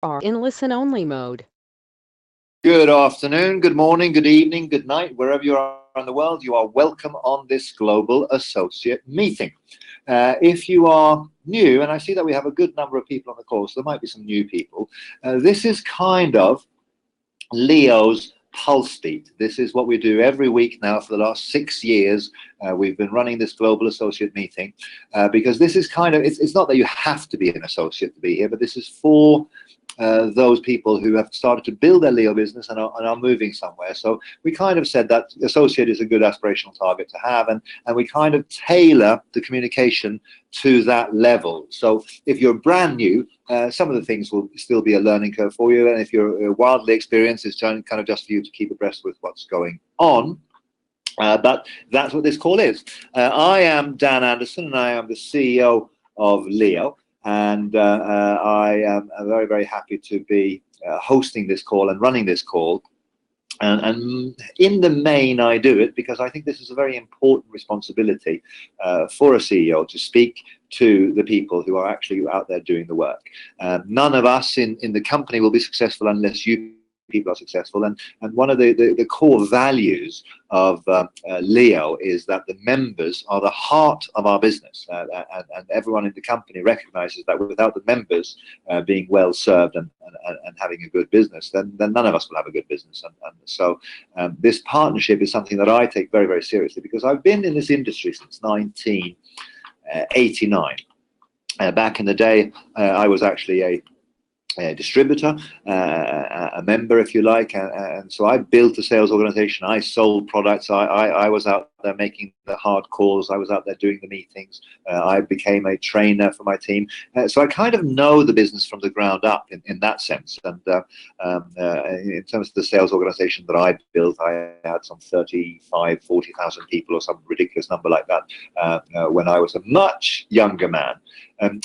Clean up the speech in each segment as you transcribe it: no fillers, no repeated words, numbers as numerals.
are in listen-only mode. Good afternoon, good morning, good evening, good night, wherever you are in the world. You are welcome on this Global Associate Meeting. If you are new, and I see that we have a good number of people on the call, so there might be some new people, this is kind of Leo's pulse beat. This is what we do every week now for the last 6 years. We've been running this Global Associate Meeting because this is kind of, it's not that you have to be an associate to be here, but this is for those people who have started to build their Leo business and are moving somewhere. So we kind of said that associate is a good aspirational target to have, and we kind of tailor the communication to that level. So if you're brand new, some of the things will still be a learning curve for you, and if you're wildly experienced, it's kind of just for you to keep abreast with what's going on. But that's what this call is. I am Dan Anderson, and I am the CEO of Leo. And I am very, very happy to be hosting this call and running this call. And in the main, I do it because I think this is a very important responsibility for a CEO to speak to the people who are actually out there doing the work. None of us in the company will be successful unless you people are successful, and one of the core values of Leo is that the members are the heart of our business, and everyone in the company recognizes that without the members being well served and having a good business, then none of us will have a good business. And so this partnership is something that I take very, very seriously, because I've been in this industry since 1989. Back in the day, I was actually a distributor, a member, if you like, and so I built a sales organization. I sold products. I was out there making the hard calls. I was out there doing the meetings. I became a trainer for my team. So I kind of know the business from the ground up in that sense. And in terms of the sales organization that I built, I had some 40,000 people or some ridiculous number like that when I was a much younger man.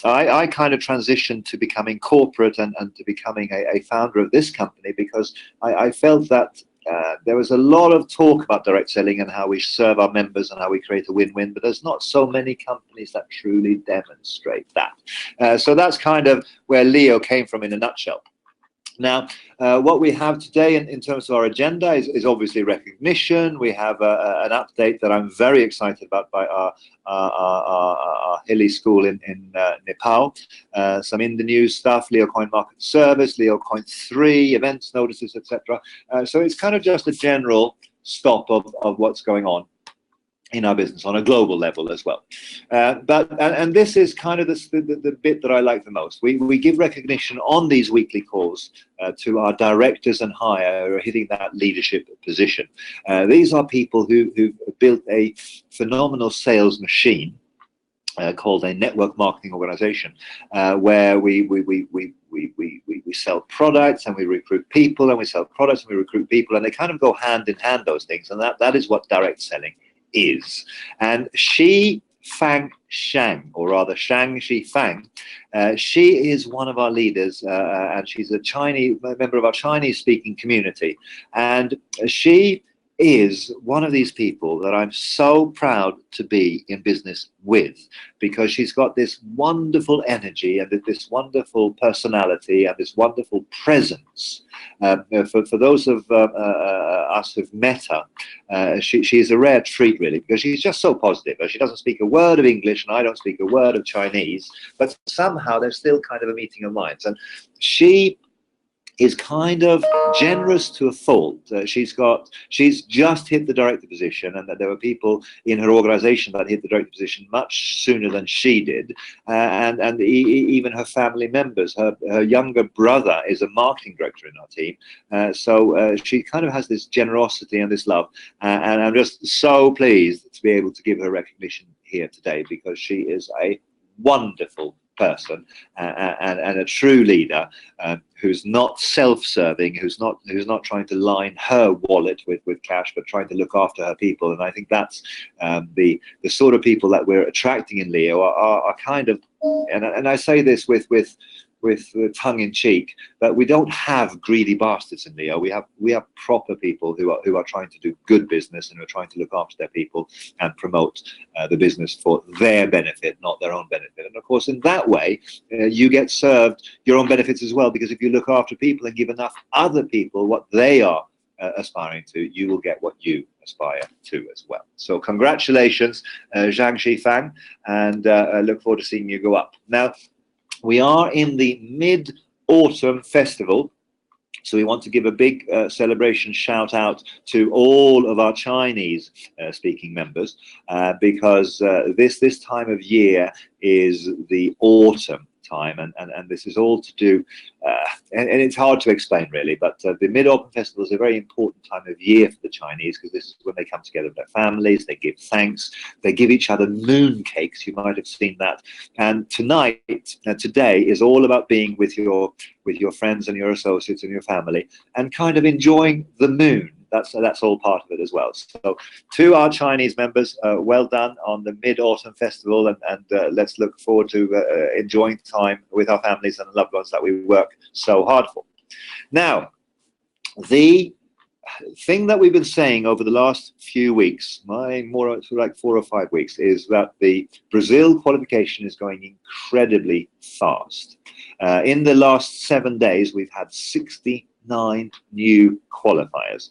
I kind of transitioned to becoming corporate and to becoming a founder of this company because I felt that there was a lot of talk about direct selling and how we serve our members and how we create a win-win, but there's not so many companies that truly demonstrate that. So that's kind of where Leo came from in a nutshell. Now, what we have today in terms of our agenda is obviously recognition. We have an update that I'm very excited about by our Hilly school in Nepal. Some in the news stuff, Leo Coin Market Service, Leo Coin 3, events, notices, etc. So it's kind of just a general stop of what's going on in our business on a global level as well. And this is kind of the bit that I like the most. We give recognition on these weekly calls to our directors and higher who are hitting that leadership position. These are people who've built a phenomenal sales machine called a network marketing organization, where we sell products and we recruit people, and we sell products and we recruit people, and they kind of go hand in hand, those things. And that is what direct selling is. And Shi Fang Shang, or rather Shang Shi Fang, she is one of our leaders, and she's a member of our Chinese speaking community. And she is one of these people that I'm so proud to be in business with, because she's got this wonderful energy and this wonderful personality and this wonderful presence. For those of us who've met her, she's a rare treat, really, because she's just so positive. She doesn't speak a word of English, and I don't speak a word of Chinese, but somehow there's still kind of a meeting of minds. And she is kind of generous to a fault. She's just hit the director position, and that there were people in her organization that hit the director position much sooner than she did, and even her family members. Her younger brother is a marketing director in our team, so she kind of has this generosity and this love, and I'm just so pleased to be able to give her recognition here today, because she is a wonderful person and a true leader, who's not self-serving, who's not trying to line her wallet with cash, but trying to look after her people. And I think that's the sort of people that we're attracting in Leo are kind of, and I say this with tongue in cheek, but we don't have greedy bastards in Leo. We have proper people who are trying to do good business and who are trying to look after their people and promote the business for their benefit, not their own benefit. And of course, in that way, you get served your own benefits as well, because if you look after people and give enough other people what they are aspiring to, you will get what you aspire to as well. So congratulations, Zhang Shifang, and I look forward to seeing you go up. Now, we are in the Mid-Autumn Festival, so we want to give a big celebration shout out to all of our Chinese speaking members, because this time of year is the autumn time, and this is all to do, and it's hard to explain really, but the Mid-Autumn Festival is a very important time of year for the Chinese, because this is when they come together with their families, they give thanks, they give each other moon cakes. You might have seen that. And today is all about being with your friends and your associates and your family and kind of enjoying the moon. That's all part of it as well. So to our Chinese members, well done on the Mid-Autumn Festival, and let's look forward to enjoying time with our families and loved ones that we work so hard for. Now, the thing that we've been saying over the last few weeks, more like 4 or 5 weeks, is that the Brazil qualification is going incredibly fast. In the last 7 days, we've had 69 new qualifiers,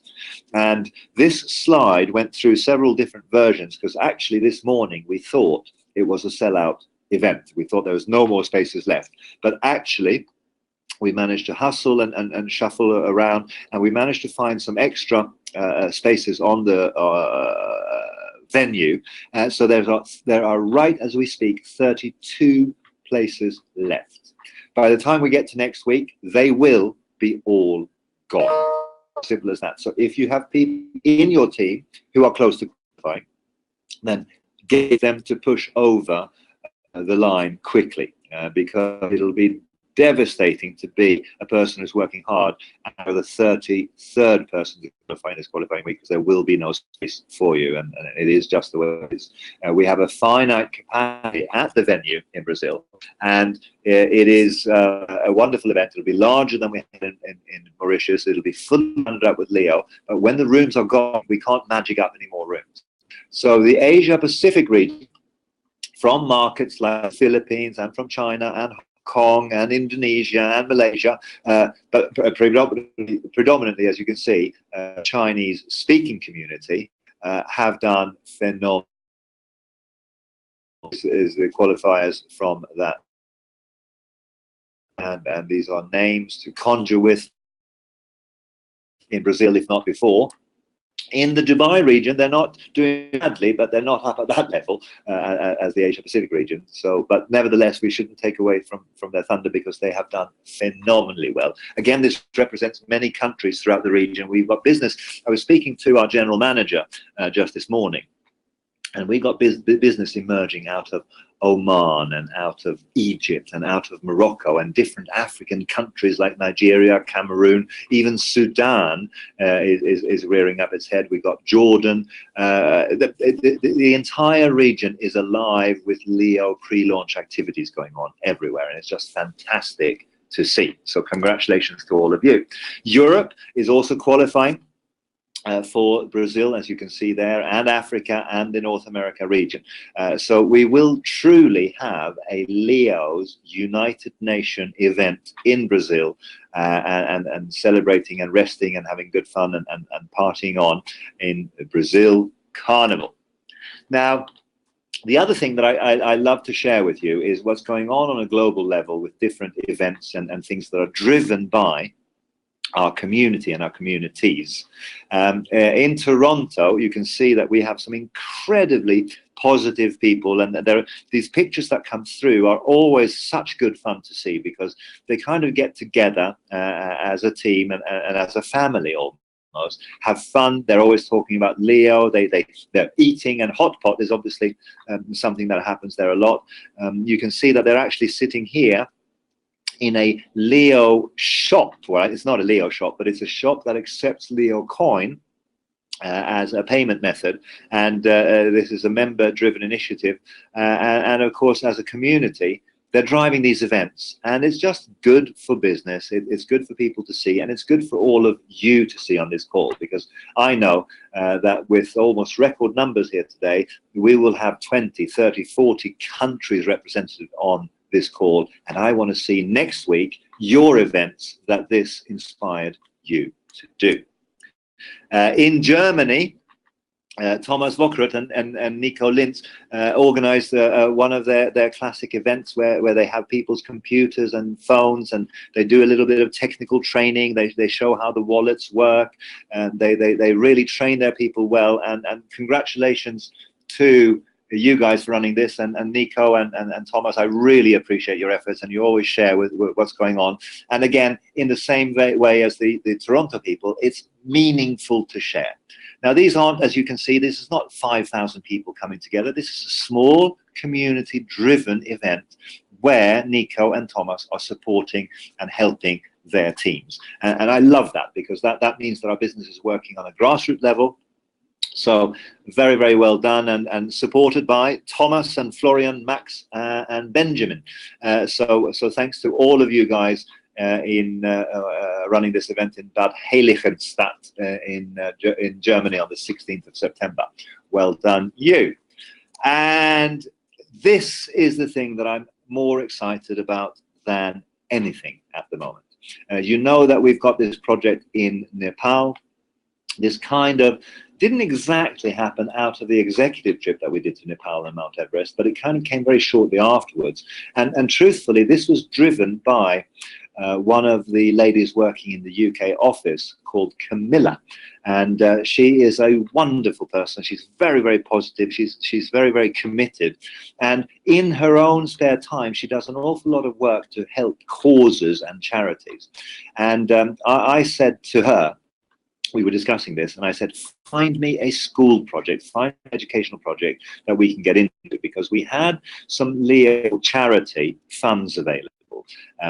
and this slide went through several different versions, because actually this morning we thought it was a sellout event. We thought there was no more spaces left, but actually we managed to hustle and shuffle around, and we managed to find some extra spaces on the venue. So there are right as we speak 32 places left. By the time we get to next week, they will be all gone. Simple as that. So if you have people in your team who are close to qualifying, then get them to push over the line quickly, because it'll be devastating to be a person who's working hard and the 33rd person to qualify this qualifying week, because there will be no space for you, and it is just the way it is. We have a finite capacity at the venue in Brazil, and it is a wonderful event. It'll be larger than we had in Mauritius. It'll be fully funded up with Leo, but when the rooms are gone, we can't magic up any more rooms. So the Asia Pacific region, from markets like the Philippines and from China and Kong and Indonesia and Malaysia, but predominantly, as you can see, Chinese speaking community have done phenomenal. This is the qualifiers from that, and these are names to conjure with in Brazil, if not before. In the Dubai region, they're not doing badly, but they're not up at that level as the Asia Pacific region. So, but nevertheless, we shouldn't take away from their thunder, because they have done phenomenally well. Again, this represents many countries throughout the region. We've got business. I was speaking to our general manager just this morning, and we got business emerging out of Oman and out of Egypt and out of Morocco and different African countries like Nigeria, Cameroon, even Sudan is rearing up its head. We've got Jordan. The entire region is alive with Leo pre-launch activities going on everywhere, and it's just fantastic to see. So congratulations to all of you. Europe is also qualifying for Brazil, as you can see there, and Africa and the North America region. So we will truly have a Leo's United Nation event in Brazil, and celebrating and resting and having good fun and partying on in Brazil Carnival. Now, the other thing that I love to share with you is what's going on a global level with different events and things that are driven by our community and our communities. In Toronto, you can see that we have some incredibly positive people, and these pictures that come through are always such good fun to see, because they kind of get together as a team and as a family almost, have fun. They're always talking about Leo. They're eating, and hot pot is obviously something that happens there a lot. You can see that they're actually sitting here in a Leo shop, right? It's not a Leo shop, but it's a shop that accepts Leo coin as a payment method, and this is a member-driven initiative, and of course, as a community, they're driving these events, and it's just good for business. It's good for people to see, and it's good for all of you to see on this call, because I know that with almost record numbers here today, we will have 20, 30, 40 countries represented on this call, and I want to see next week your events that this inspired you to do. In Germany, Thomas Wockert and Nico Lintz organized one of their classic events where they have people's computers and phones, and they do a little bit of technical training. They show how the wallets work, and they really train their people well. And congratulations to you guys for running this, and Nico and Thomas. I really appreciate your efforts, and you always share with what's going on. And again, in the same way as the Toronto people, it's meaningful to share. Now, these aren't, as you can see, this is not 5,000 people coming together. This is a small community-driven event where Nico and Thomas are supporting and helping their teams. And I love that, because that means that our business is working on a grassroots level. So very, very well done, and supported by Thomas and Florian, Max, and Benjamin. So thanks to all of you guys in running this event in Bad Heiligenstadt in Germany on the 16th of September. Well done, you. And this is the thing that I'm more excited about than anything at the moment. You know that we've got this project in Nepal. This kind of didn't exactly happen out of the executive trip that we did to Nepal and Mount Everest, but it kind of came very shortly afterwards. And truthfully, this was driven by one of the ladies working in the UK office called Camilla, and she is a wonderful person. She's very, very positive. She's very, very committed, and in her own spare time, she does an awful lot of work to help causes and charities. And I said to her, we were discussing this, and I said, find me a school project, find an educational project that we can get into, because we had some Leo charity funds available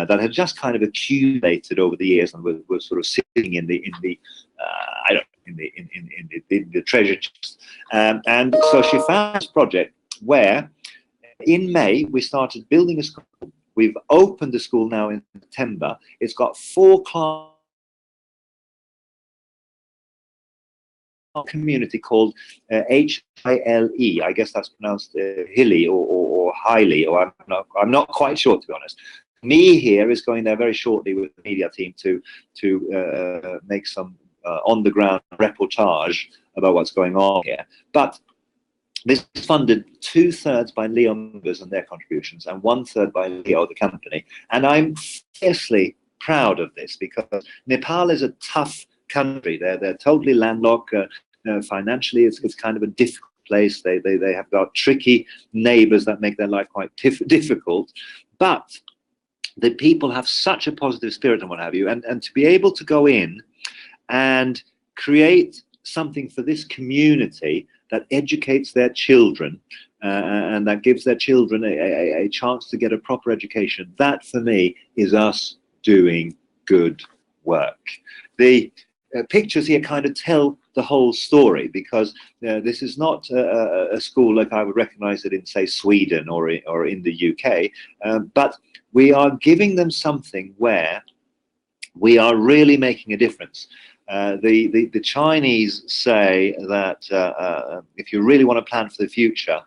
that had just kind of accumulated over the years, and were sort of sitting in the treasure chest. And so she found this project where, in May, we started building a school. We've opened the school now in September. It's got 4 classes. Community called H-I-L-E. I guess that's pronounced hilly or highly, or I'm not quite sure, to be honest. Me here is going there very shortly with the media team to make some on-the-ground reportage about what's going on here. But this is funded 2/3 by Leo members and their contributions, and 1/3 by Leo, the company. And I'm fiercely proud of this, because Nepal is a tough country. They're totally landlocked. Financially, it's kind of a difficult place. They have got tricky neighbors that make their life quite difficult. But the people have such a positive spirit and what have you. And to be able to go in and create something for this community that educates their children and that gives their children a chance to get a proper education, that for me is us doing good work. The pictures here kind of tell the whole story, because this is not a school like I would recognize it in, say, Sweden or in the UK, but we are giving them something where we are really making a difference. The Chinese say that if you really want to plan for the future,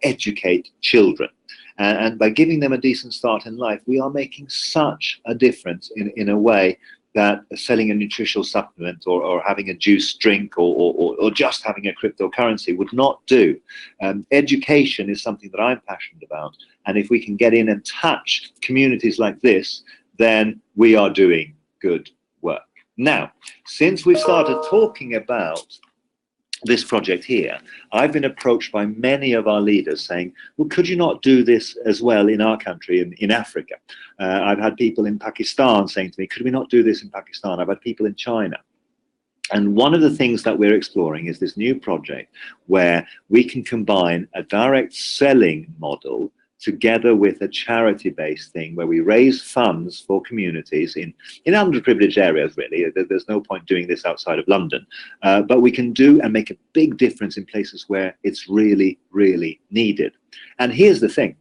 educate children. And by giving them a decent start in life, we are making such a difference in a way that selling a nutritional supplement or having a juice drink or just having a cryptocurrency would not do. Education is something that I'm passionate about. And if we can get in and touch communities like this, then we are doing good work. Now, since we've started talking about this project here, I've been approached by many of our leaders saying, well, could you not do this as well in our country, in Africa? I've had people in Pakistan saying to me, could we not do this in Pakistan? I've had people in China. And one of the things that we're exploring is this new project where we can combine a direct selling model together with a charity-based thing where we raise funds for communities in underprivileged areas, really. There's no point doing this outside of London. But we can do and make a big difference in places where it's really, really needed. And here's the thing.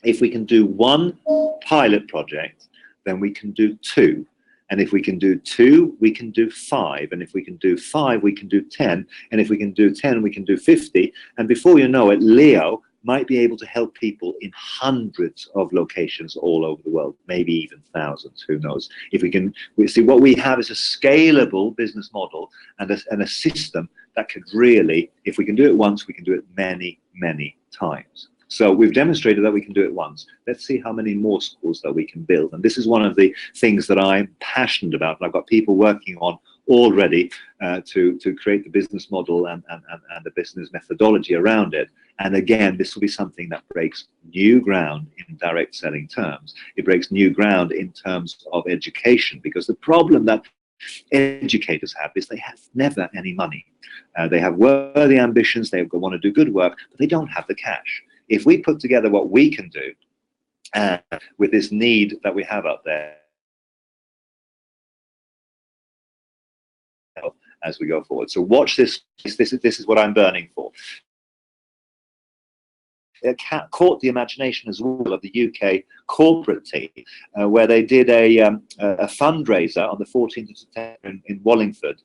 If we can do one pilot project, then we can do two. And if we can do two, we can do five. And if we can do five, we can do 10. And if we can do 10, we can do 50. And before you know it, Leo might be able to help people in hundreds of locations all over the world, maybe even thousands, who knows. If we see, what we have is a scalable business model and a system that could really, if we can do it once, we can do it many, many times. So we've demonstrated that we can do it once. Let's see how many more schools that we can build. And this is one of the things that I'm passionate about. And I've got people working on already to create the business model and the business methodology around it. And again, this will be something that breaks new ground in direct selling terms. It breaks new ground in terms of education, because the problem that educators have is they have never any money. They have worthy ambitions, they want to do good work, but they don't have the cash. If we put together what we can do with this need that we have out there as we go forward. So watch this. This is what I'm burning for. It caught the imagination as well of the UK corporate team, where they did a fundraiser on the 14th of September in Wallingford.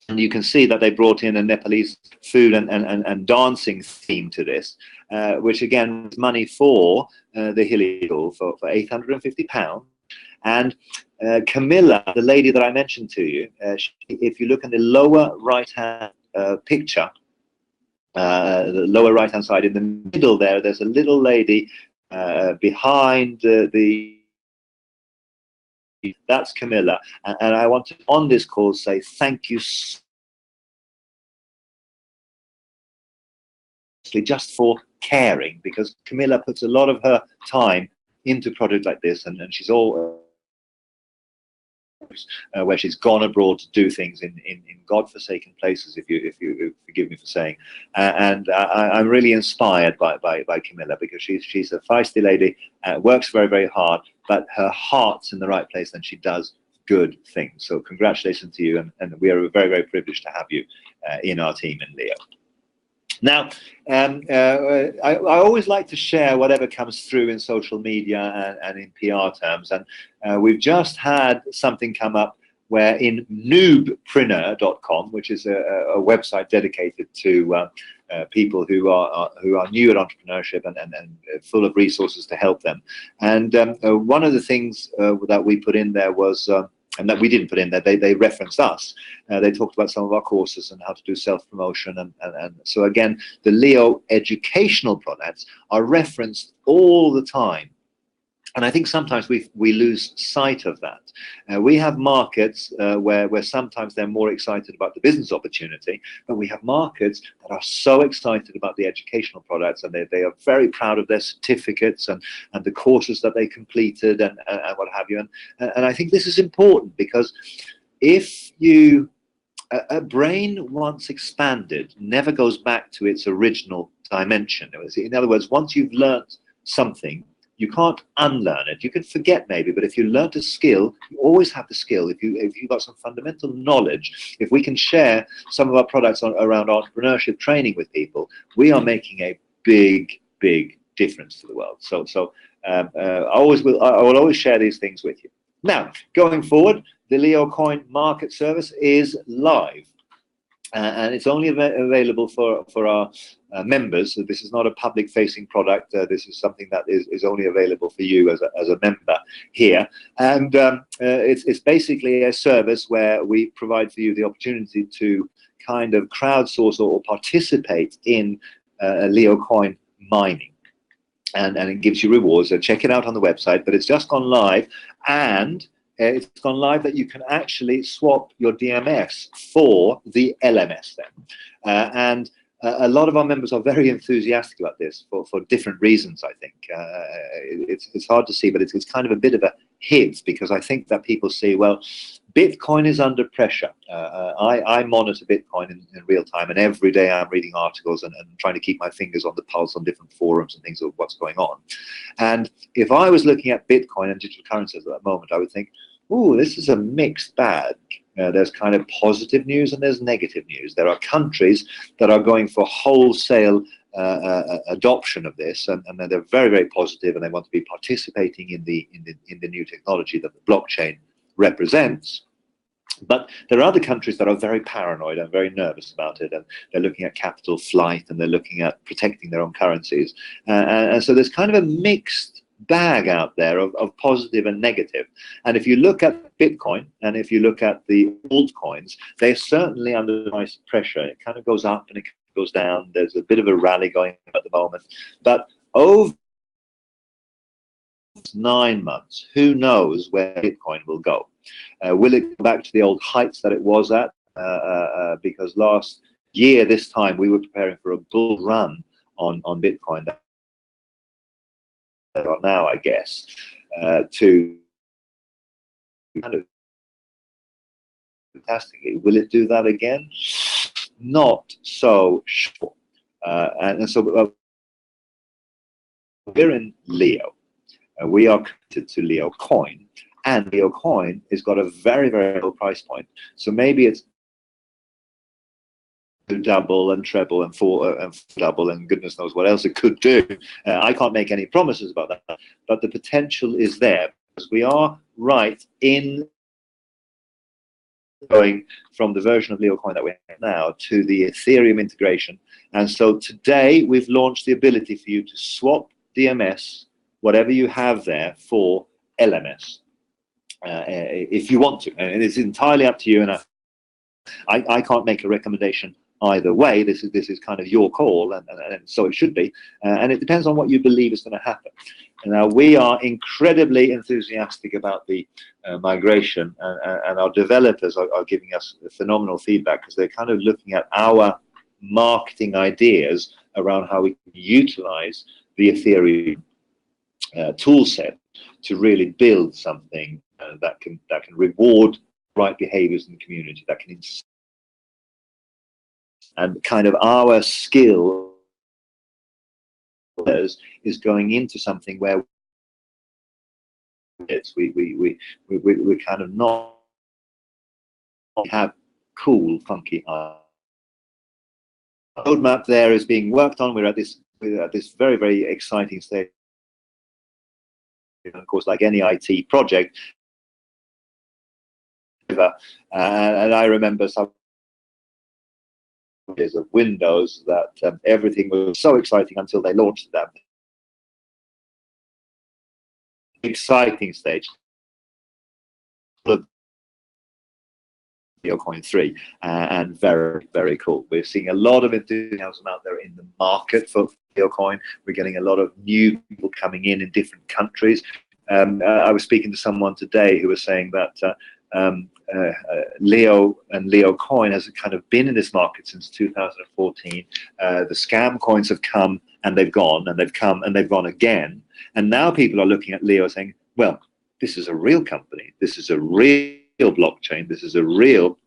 And you can see that they brought in a Nepalese food and dancing theme to this, which again was money for the Hilly School for £850. And Camilla, the lady that I mentioned to you, if you look in the lower right-hand picture, the lower right-hand side, in the middle there's a little lady behind that's Camilla, and I want to, on this call, say thank you just for caring, because Camilla puts a lot of her time into projects like this, and she's all where she's gone abroad to do things in godforsaken places, if you forgive me for saying, and I'm really inspired by Camilla, because she's a feisty lady, works very, very hard, but her heart's in the right place and she does good things. So congratulations to you, and we are very, very privileged to have you in our team in Leo. Now, I always like to share whatever comes through in social media and in PR terms, and we've just had something come up where in noobpreneur.com, which is a website dedicated to people who are new at entrepreneurship and full of resources to help them. And one of the things that we put in there was, and that we didn't put in there, they referenced us. They talked about some of our courses and how to do self-promotion. And so again, the Leo educational products are referenced all the time. And I think sometimes we lose sight of that. We have markets where sometimes they're more excited about the business opportunity, but we have markets that are so excited about the educational products, and they are very proud of their certificates and the courses that they completed and what have you. And I think this is important, because if you a brain once expanded never goes back to its original dimension. In other words, once you've learnt something, you can't unlearn it. You can forget maybe, but if you learnt a skill, you always have the skill. If you've got some fundamental knowledge, if we can share some of our products around entrepreneurship training with people, we are making a big, big difference to the world. So I will always share these things with you. Now, going forward, the Leo Coin market service is live. And it's only available for our members. So this is not a public-facing product. This is something that is only available for you as a member here. And it's basically a service where we provide for you the opportunity to kind of crowdsource or participate in Leo Coin mining. And it gives you rewards. So check it out on the website. But it's just gone live, and it's gone live that you can actually swap your DMS for the LMS then. And a lot of our members are very enthusiastic about this for different reasons, I think. It's hard to see, but it's kind of a bit of a hit, because I think that people see, well, Bitcoin is under pressure. I monitor Bitcoin in real time, and every day I'm reading articles and trying to keep my fingers on the pulse on different forums and things of what's going on. And if I was looking at Bitcoin and digital currencies at that moment, I would think, oh, this is a mixed bag. There's kind of positive news and there's negative news. There are countries that are going for wholesale adoption of this, and they're very, very positive, and they want to be participating in the new technology that the blockchain represents. But there are other countries that are very paranoid and very nervous about it, and they're looking at capital flight, and they're looking at protecting their own currencies. And so there's kind of a mixed bag out there of positive and negative. And if you look at Bitcoin, and if you look at the altcoins, they're certainly under price pressure. It kind of goes up and it goes down. There's a bit of a rally going at the moment. But over 9 months, who knows where Bitcoin will go? Will it go back to the old heights that it was at? Because last year, this time, we were preparing for a bull run on Bitcoin that are now, I guess, to kind of fantastically. Will it do that again? Not so sure. And so we're in Leo. We are connected to Leo Coin, and Leo Coin has got a very, very low price point. So maybe it's double and treble and double and goodness knows what else it could do. I can't make any promises about that, but the potential is there, because we are right in going from the version of Leo Coin that we have now to the Ethereum integration. And so today we've launched the ability for you to swap DMS, whatever you have there, for LMS, if you want to, and it's entirely up to you. And I can't make a recommendation either way. This is kind of your call, and so it should be. And it depends on what you believe is going to happen. Now, we are incredibly enthusiastic about the migration, and our developers are giving us phenomenal feedback, because they're kind of looking at our marketing ideas around how we can utilize the Ethereum tool set to really build something that can reward right behaviors in the community, that can and kind of our skill is going into something where we kind of not have cool, funky roadmap there is being worked on. We're at this very, very exciting stage. Of course, like any IT project, and I remember some years of Windows that everything was so exciting until they launched them. Exciting stage. Coin 3, and very, very cool. We're seeing a lot of enthusiasm out there in the market for Coin. We're getting a lot of new people coming in different countries. I was speaking to someone today who was saying that Leo and Leo Coin has kind of been in this market since 2014. The scam coins have come and they've gone, and they've come and they've gone again. And now people are looking at Leo saying, well, this is a real company. This is a real blockchain. This is a real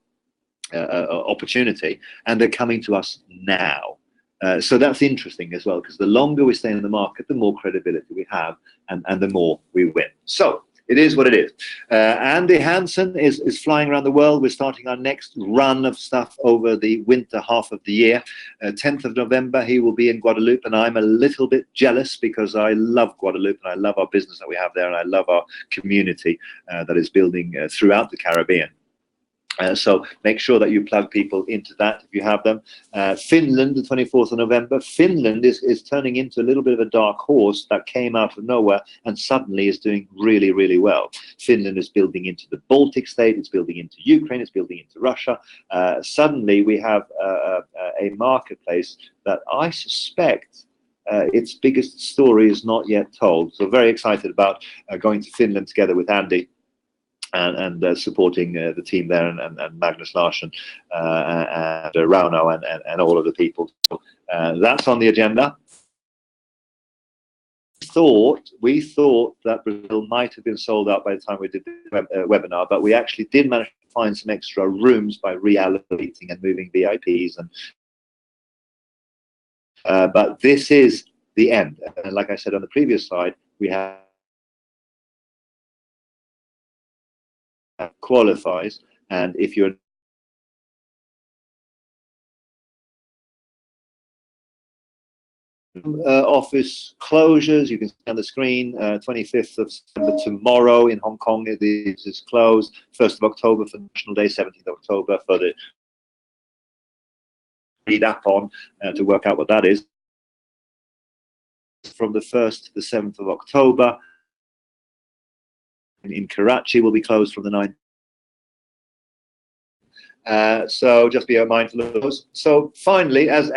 opportunity, and they're coming to us now. So that's interesting as well, because the longer we stay in the market, the more credibility we have, and the more we win. So it is what it is. Andy Hansen is flying around the world. We're starting our next run of stuff over the winter half of the year. 10th of November, he will be in Guadeloupe, and I'm a little bit jealous because I love Guadeloupe, and I love our business that we have there, and I love our community that is building throughout the Caribbean. So make sure that you plug people into that if you have them. Finland, the 24th of November. Finland is turning into a little bit of a dark horse that came out of nowhere and suddenly is doing really, really well. Finland is building into the Baltic state. It's building into Ukraine. It's building into Russia. Suddenly we have a marketplace that I suspect its biggest story is not yet told. So very excited about going to Finland together with Andy, and supporting the team there, and Magnus Larsson, and Rauno, and all of the people. That's on the agenda. We thought that Brazil might have been sold out by the time we did the webinar, but we actually did manage to find some extra rooms by reallocating and moving VIPs. But this is the end. And like I said on the previous slide, we have qualifies, And if you're office closures, you can see on the screen, 25th of September tomorrow in Hong Kong it is closed, 1st of October for National Day, 17th of October for the read app on to work out what that is. From the 1st to the 7th of October in Karachi will be closed from the 9th. So just be mindful of those. So finally, as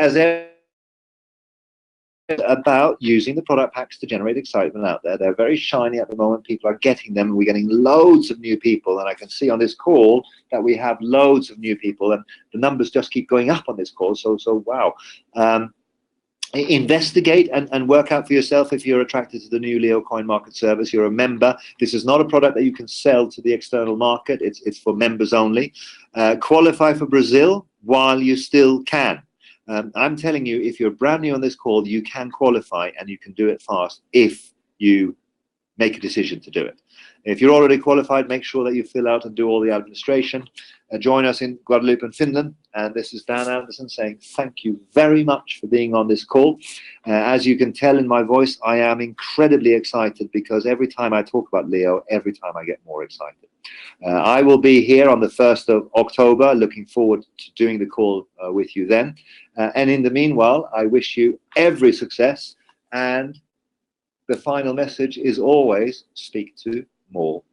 about using the product packs to generate excitement out there. They're very shiny at the moment. People are getting them. We're getting loads of new people, and I can see on this call that we have loads of new people, and the numbers just keep going up on this call. So wow. Investigate and work out for yourself if you're attracted to the new Leo Coin Market Service. You're a member. This is not a product that you can sell to the external market. It's for members only. Qualify for Brazil while you still can. I'm telling you, if you're brand new on this call, you can qualify and you can do it fast if you make a decision to do it. If you're already qualified, make sure that you fill out and do all the administration. Join us in Guadeloupe and Finland. And this is Dan Anderson saying thank you very much for being on this call. As you can tell in my voice, I am incredibly excited because every time I talk about Leo, every time I get more excited. I will be here on the 1st of October, looking forward to doing the call with you then. And in the meanwhile, I wish you every success. And the final message is always speak to more